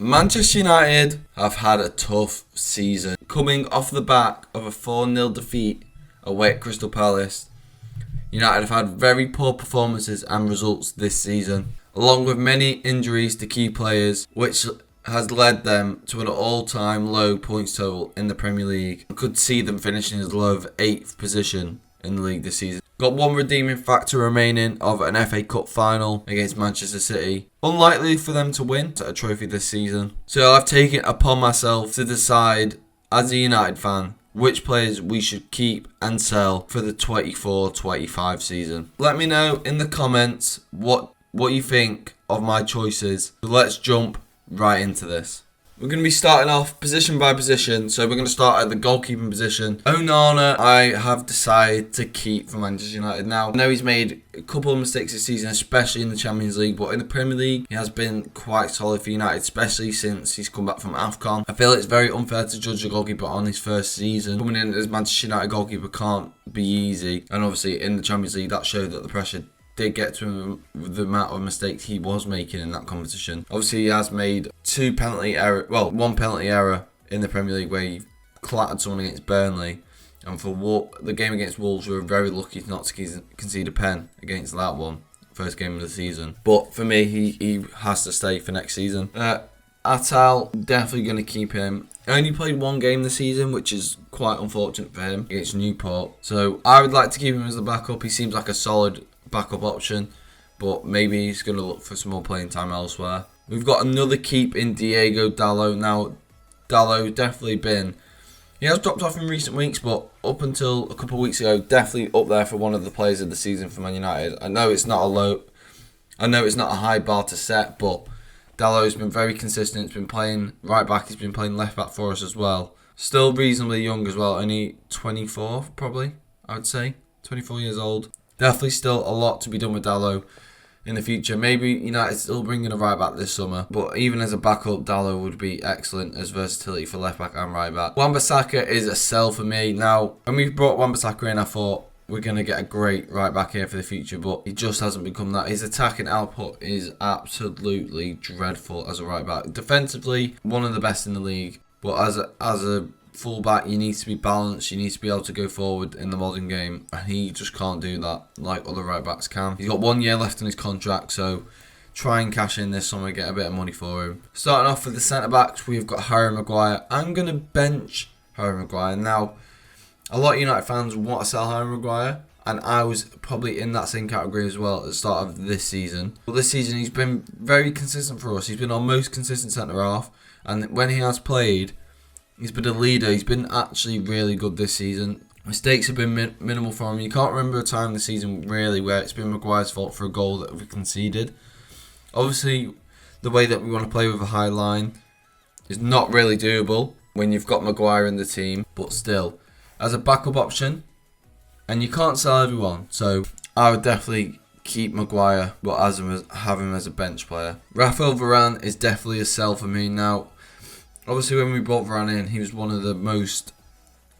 Manchester United have had a tough season. Coming off the back of a 4-0 defeat away at Crystal Palace, United have had very poor performances and results this season, along with many injuries to key players, which has led them to an all-time low points total in the Premier League. I could see them finishing as low of 8th position in the league this season. Got one redeeming factor remaining of an FA Cup final against Manchester City. Unlikely for them to win a trophy this season. So I've taken it upon myself to decide, as a United fan, which players we should keep and sell for the 24-25 season. Let me know in the comments what you think of my choices. So let's jump right into this. We're going to be starting off position by position. So we're going to start at the goalkeeping position. Onana, I have decided to keep for Manchester United. Now, I know he's made a couple of mistakes this season, especially in the Champions League, but in the Premier League, he has been quite solid for United, especially since he's come back from AFCON. I feel it's very unfair to judge a goalkeeper on his first season. Coming in as Manchester United goalkeeper can't be easy. And obviously, in the Champions League, that showed that the pressure did get to him with the amount of mistakes he was making in that competition. Obviously, he has made one penalty error in the Premier League where he clattered someone against Burnley. And for the game against Wolves, we were very lucky not to concede a pen against that one. First game of the season. But for me, he has to stay for next season. Atal, definitely going to keep him. Only played one game this season, which is quite unfortunate for him against Newport. So I would like to keep him as the backup. He seems like a solid backup option, but maybe he's going to look for some more playing time elsewhere. We've got another keep in Diego Dalot. Now, Dalot definitely he has dropped off in recent weeks, but up until a couple of weeks ago, definitely up there for one of the players of the season for Man United. I know it's not a high bar to set, but Dalot's been very consistent. He's been playing right back, he's been playing left back for us as well. Still reasonably young as well, only 24 probably, I would say, 24 years old. Definitely still a lot to be done with Dalot in the future. Maybe United still bringing a right back this summer, but even as a backup, Dalot would be excellent as versatility for left back and right back. Wan-Bissaka is a sell for me. Now, when we brought Wan-Bissaka in, I thought we're going to get a great right back here for the future, but he just hasn't become that. His attacking output is absolutely dreadful as a right back. Defensively, one of the best in the league, but as a fullback, you need to be balanced, you need to be able to go forward in the modern game, and he just can't do that like other right backs can. He's got 1 year left on his contract, so try and cash in this summer, get a bit of money for him. Starting off with the centre backs, we've got Harry Maguire. I'm going to bench Harry Maguire. Now, a lot of United fans want to sell Harry Maguire, and I was probably in that same category as well at the start of this season. But this season, he's been very consistent for us. He's been our most consistent centre half, and when he has played, he's been a leader. He's been actually really good this season. Mistakes have been minimal for him. You can't remember a time this season really where it's been Maguire's fault for a goal that we conceded. Obviously, the way that we want to play with a high line is not really doable when you've got Maguire in the team. But still, as a backup option, and you can't sell everyone, so I would definitely keep Maguire, but have him as a bench player. Rafael Varane is definitely a sell for me now. Obviously, when we brought Varane in, he was one of the most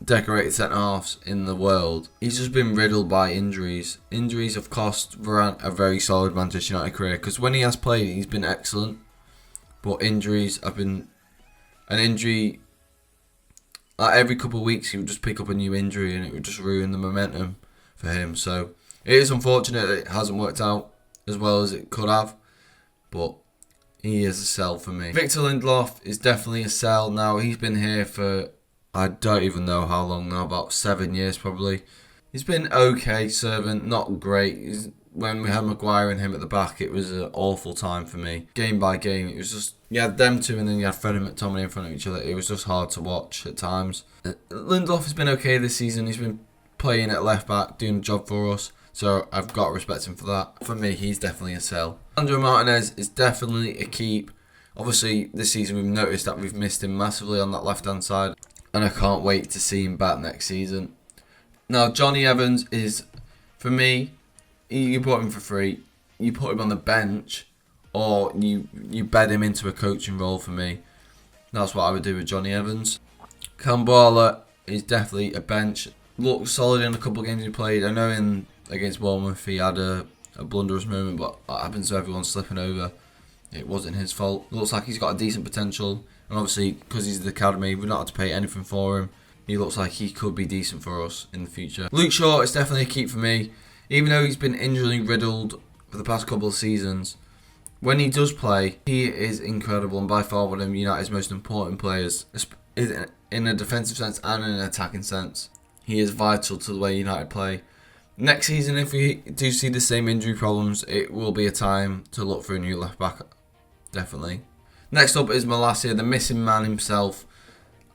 decorated centre-halves in the world. He's just been riddled by injuries. Injuries have cost Varane a very solid Manchester United career, because when he has played, he's been excellent. But injuries have been an injury. Every couple of weeks, he would just pick up a new injury, and it would just ruin the momentum for him. So it is unfortunate that it hasn't worked out as well as it could have, but he is a sell for me. Victor Lindelof is definitely a sell. Now, he's been here for, I don't even know how long now, about 7 years probably. He's been okay, servant, not great. When we had Maguire and him at the back, it was an awful time for me. Game by game, it was just, you had them two and then you had Fred and McTominay in front of each other. It was just hard to watch at times. Lindelof has been okay this season. He's been playing at left back, doing a job for us. So I've got to respect him for that. For me, he's definitely a sell. Sandro Martinez is definitely a keep. Obviously, this season we've noticed that we've missed him massively on that left-hand side, and I can't wait to see him back next season. Now, Johnny Evans is, for me, you bought him for free. You put him on the bench, or you bed him into a coaching role for me. That's what I would do with Johnny Evans. Kambala is definitely a bench. Looked solid in a couple of games he played. I know against Bournemouth he had a blunderous moment, but that happens to everyone slipping over. It wasn't his fault. It looks like he's got a decent potential, and obviously because he's the academy, we've not had to pay anything for him. He looks like he could be decent for us in the future. Luke Shaw is definitely a keep for me, even though he's been injury riddled for the past couple of seasons. When he does play, he is incredible and by far one of United's most important players, in a defensive sense and in an attacking sense. He is vital to the way United play. Next season, if we do see the same injury problems, it will be a time to look for a new left back, definitely. Next up is Malacia, the missing man himself.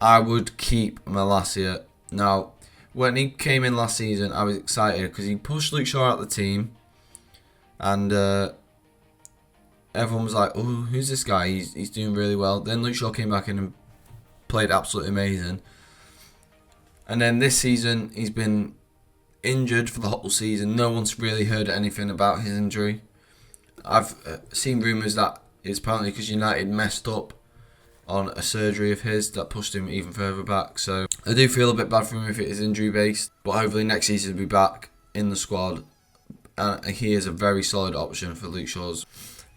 I would keep Malacia. Now, when he came in last season, I was excited because he pushed Luke Shaw out of the team, and everyone was like, "Oh, who's this guy? He's doing really well." Then Luke Shaw came back in and played absolutely amazing. And then this season, he's been injured for the whole season. No one's really heard anything about his injury. I've seen rumours that it's apparently because United messed up on a surgery of his that pushed him even further back. So I do feel a bit bad for him if it is injury based, but hopefully next season he'll be back in the squad, and he is a very solid option for Luke Shaw's.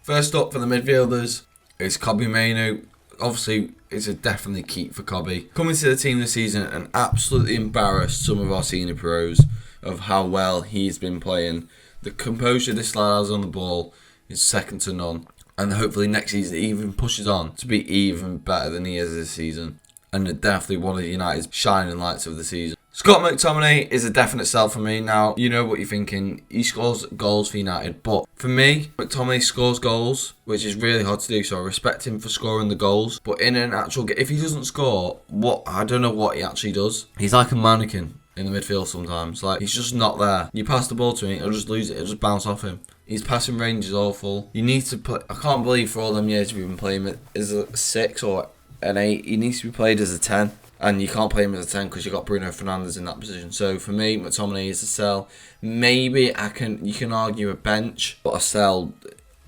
First up for the midfielders is Kobbie Mainoo. Obviously, it's a definitely keep for Kobbie. Coming to the team this season and absolutely embarrassed some of our senior pros of how well he's been playing. The composure this lad has on the ball is second to none. And hopefully next season he even pushes on to be even better than he is this season. And definitely one of United's shining lights of the season. Scott McTominay is a definite sell for me. Now, you know what you're thinking. He scores goals for United. But for me, McTominay scores goals, which is really hard to do. So I respect him for scoring the goals. But in an actual game, if he doesn't score, I don't know what he actually does. He's like a mannequin in the midfield sometimes. Like, he's just not there. You pass the ball to him, he'll just lose it. It'll just bounce off him. His passing range is awful. You need to play. I can't believe for all them years we've been playing him as a 6 or an 8. He needs to be played as a 10. And you can't play him as a 10 because you've got Bruno Fernandes in that position. So for me, McTominay is a sell. Maybe you can argue a bench, but a sell,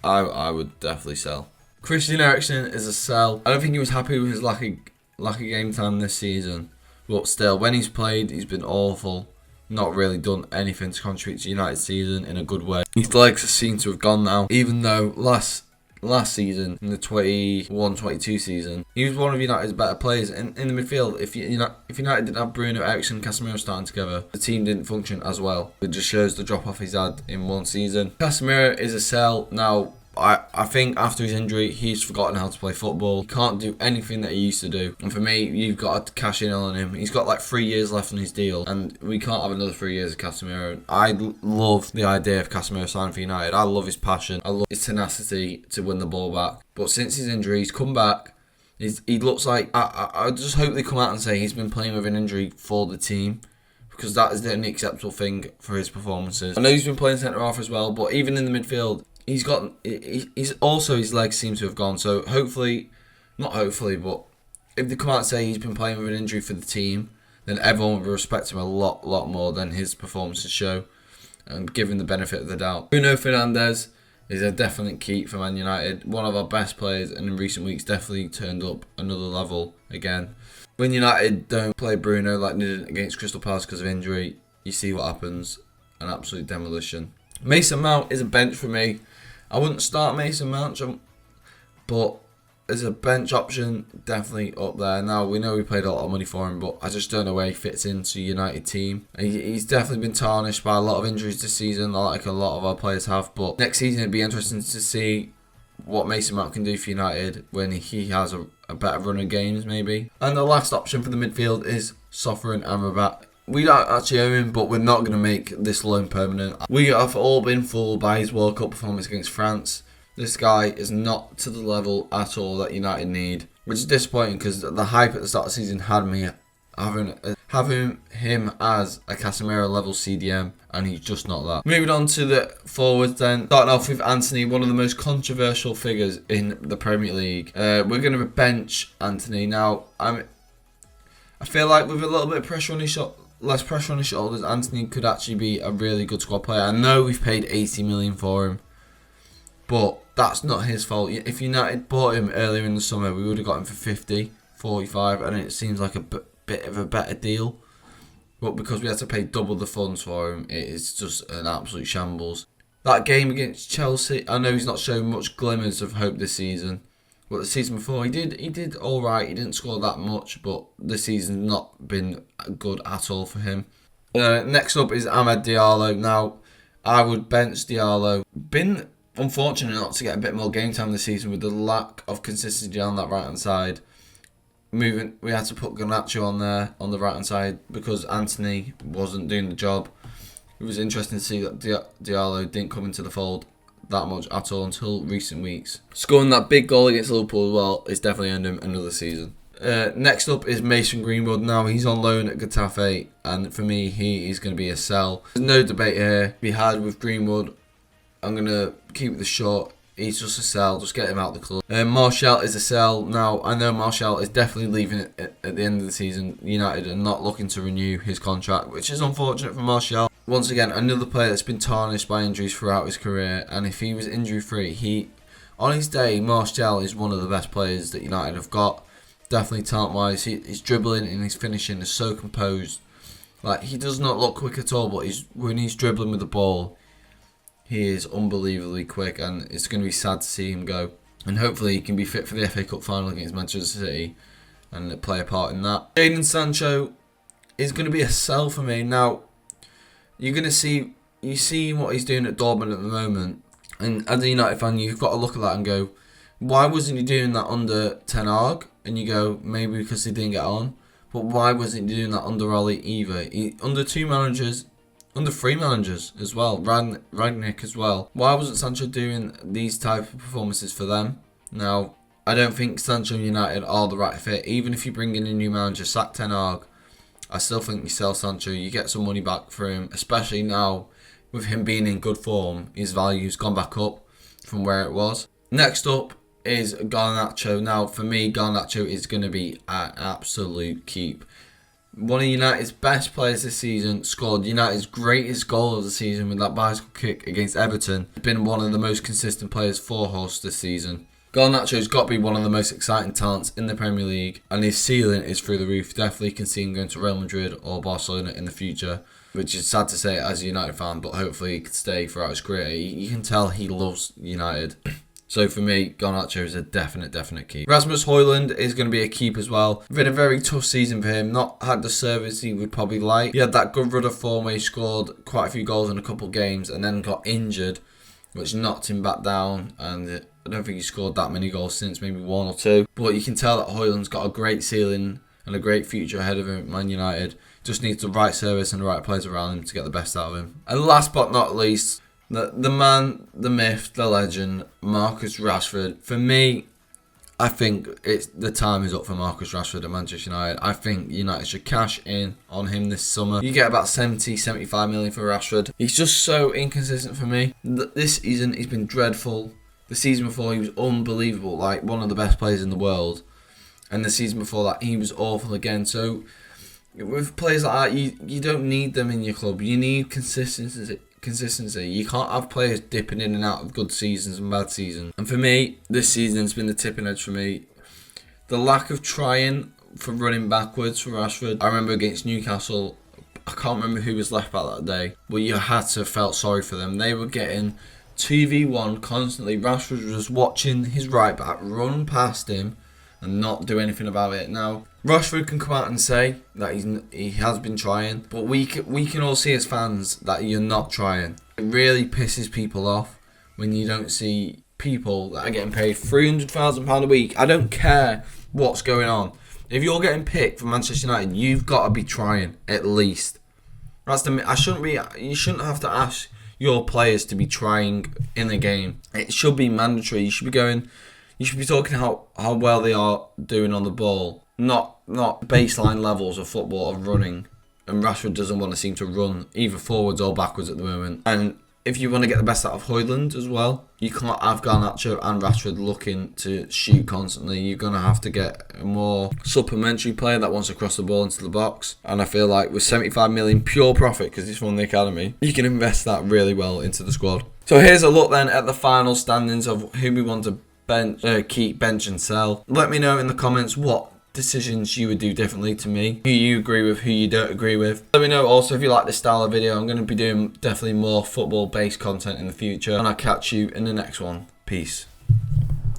I would definitely sell. Christian Eriksen is a sell. I don't think he was happy with his lack of game time this season. But still, when he's played, he's been awful. Not really done anything to contribute to United's season in a good way. His legs seem to have gone now, even though last season, in the 21-22 season, he was one of United's better players in the midfield. If United didn't have Bruno, Eriksen and Casemiro starting together, the team didn't function as well. It just shows the drop-off he's had in one season. Casemiro is a sell. Now, I think after his injury, he's forgotten how to play football. He can't do anything that he used to do. And for me, you've got to cash in on him. He's got like 3 years left on his deal, and we can't have another 3 years of Casemiro. I love the idea of Casemiro signing for United. I love his passion. I love his tenacity to win the ball back. But since his injury, he's come back. He looks like... I just hope they come out and say he's been playing with an injury for the team, because that is the only acceptable thing for his performances. I know he's been playing centre-half as well, but even in the midfield, he's also, his legs seem to have gone. So hopefully, not hopefully, but if they come out and say he's been playing with an injury for the team, then everyone will respect him a lot more than his performances show, and give him the benefit of the doubt. Bruno Fernandes is a definite keep for Man United. One of our best players, and in recent weeks definitely turned up another level again. When United don't play Bruno like they did against Crystal Palace because of injury, you see what happens. An absolute demolition. Mason Mount is a bench for me. I wouldn't start Mason Mount, but as a bench option, definitely up there. Now, we know we paid a lot of money for him, but I just don't know where he fits into a United team. He's definitely been tarnished by a lot of injuries this season, like a lot of our players have. But next season, it'd be interesting to see what Mason Mount can do for United when he has a better run of games, maybe. And the last option for the midfield is Sovereign Amrabat. We don't actually own him, but we're not going to make this loan permanent. We have all been fooled by his World Cup performance against France. This guy is not to the level at all that United need, which is disappointing because the hype at the start of the season had me having him as a Casemiro level CDM, and he's just not that. Moving on to the forwards then, starting off with Anthony, one of the most controversial figures in the Premier League. We're going to bench Anthony. Now, I feel like with a little bit of pressure on his shot, less pressure on his shoulders, Anthony could actually be a really good squad player. I know we've paid 80 million for him, but that's not his fault. If United bought him earlier in the summer, we would have got him for 50, 45, and it seems like a bit of a better deal. But because we had to pay double the funds for him, it is just an absolute shambles. That game against Chelsea, I know he's not shown much glimmers of hope this season. But the season before, he did all right. He didn't score that much, but this season's not been good at all for him. Next up is Amad Diallo. Now, I would bench Diallo. Been unfortunate not to get a bit more game time this season with the lack of consistency on that right hand side. We had to put Garnacho on there on the right hand side because Anthony wasn't doing the job. It was interesting to see that Diallo didn't come into the fold that much at all until recent weeks. Scoring that big goal against Liverpool as well is definitely earned him another season. Next up is Mason Greenwood. Now he's on loan at Getafe, and for me he is going to be a sell. There's no debate here to be had with Greenwood. I'm going to keep it short. He's just a sell. Just get him out of the club. Martial is a sell. Now, I know Martial is definitely leaving at the end of the season. United are not looking to renew his contract, which is unfortunate for Martial. Once again, another player that's been tarnished by injuries throughout his career. And if he was injury-free, on his day, Martial is one of the best players that United have got. Definitely talent-wise. His dribbling and his finishing is so composed. Like, he does not look quick at all, but when he's dribbling with the ball, he is unbelievably quick, and it's going to be sad to see him go. And hopefully he can be fit for the FA Cup final against Manchester City and play a part in that. Jadon Sancho is going to be a sell for me. Now, you're going to see what he's doing at Dortmund at the moment. And as a United fan, you've got to look at that and go, why wasn't he doing that under Ten Hag? And you go, maybe because he didn't get on. But why wasn't he doing that under Oli either? Under three managers as well, Rangnick as well. Why wasn't Sancho doing these type of performances for them? Now, I don't think Sancho and United are the right fit. Even if you bring in a new manager, sack Ten Hag, I still think you sell Sancho, you get some money back for him, especially now with him being in good form. His value's gone back up from where it was. Next up is Garnacho. Now, for me, Garnacho is going to be an absolute keep. One of United's best players this season, scored United's greatest goal of the season with that bicycle kick against Everton. Been one of the most consistent players for Horst this season. Garnacho's got to be one of the most exciting talents in the Premier League, and his ceiling is through the roof. Definitely can see him going to Real Madrid or Barcelona in the future, which is sad to say as a United fan, but hopefully he could stay throughout his career. You can tell he loves United. So for me, Garnacho is a definite keep. Rasmus Højlund is going to be a keep as well. Been a very tough season for him. Not had the service he would probably like. He had that good run of form where he scored quite a few goals in a couple of games and then got injured, which knocked him back down. And I don't think he scored that many goals since, maybe one or two. But you can tell that Højlund's got a great ceiling and a great future ahead of him at Man United. Just needs the right service and the right players around him to get the best out of him. And last but not least, the man, the myth, the legend, Marcus Rashford. For me, I think the time is up for Marcus Rashford at Manchester United. I think United should cash in on him this summer. You get about 75 million for Rashford. He's just so inconsistent for me. This season, he's been dreadful. The season before, he was unbelievable, like one of the best players in the world. And the season before that, he was awful again. So, with players like that, you don't need them in your club. You need consistency. You can't have players dipping in and out of good seasons and bad seasons. And for me, this season's been the tipping edge for me. The lack of trying for running backwards for Rashford. I remember against Newcastle, I can't remember who was left back that day, but you had to have felt sorry for them. They were getting 2v1 constantly. Rashford was just watching his right back run past him and not do anything about it. Now, Rashford can come out and say that he has been trying, but we can all see as fans that you're not trying. It really pisses people off when you don't see people that are getting paid £300,000 a week. I don't care what's going on. If you're getting picked for Manchester United, you've got to be trying at least. You shouldn't have to ask your players to be trying in the game. It should be mandatory. You should be talking how well they are doing on the ball, not baseline levels of football of running. And Rashford doesn't want to seem to run either forwards or backwards at the moment. And if you want to get the best out of Højlund as well, you can't have Garnacho and Rashford looking to shoot constantly. You're going to have to get a more supplementary player that wants to cross the ball into the box. And I feel like with 75 million pure profit, because it's from the academy, you can invest that really well into the squad. So here's a look then at the final standings of who we want to keep, bench and sell. Let me know in the comments what decisions you would do differently to me, who you agree with, who you don't agree with. Let me know also if you like this style of video. I'm going to be doing definitely more football based content in the future, and I'll catch you in the next one. Peace.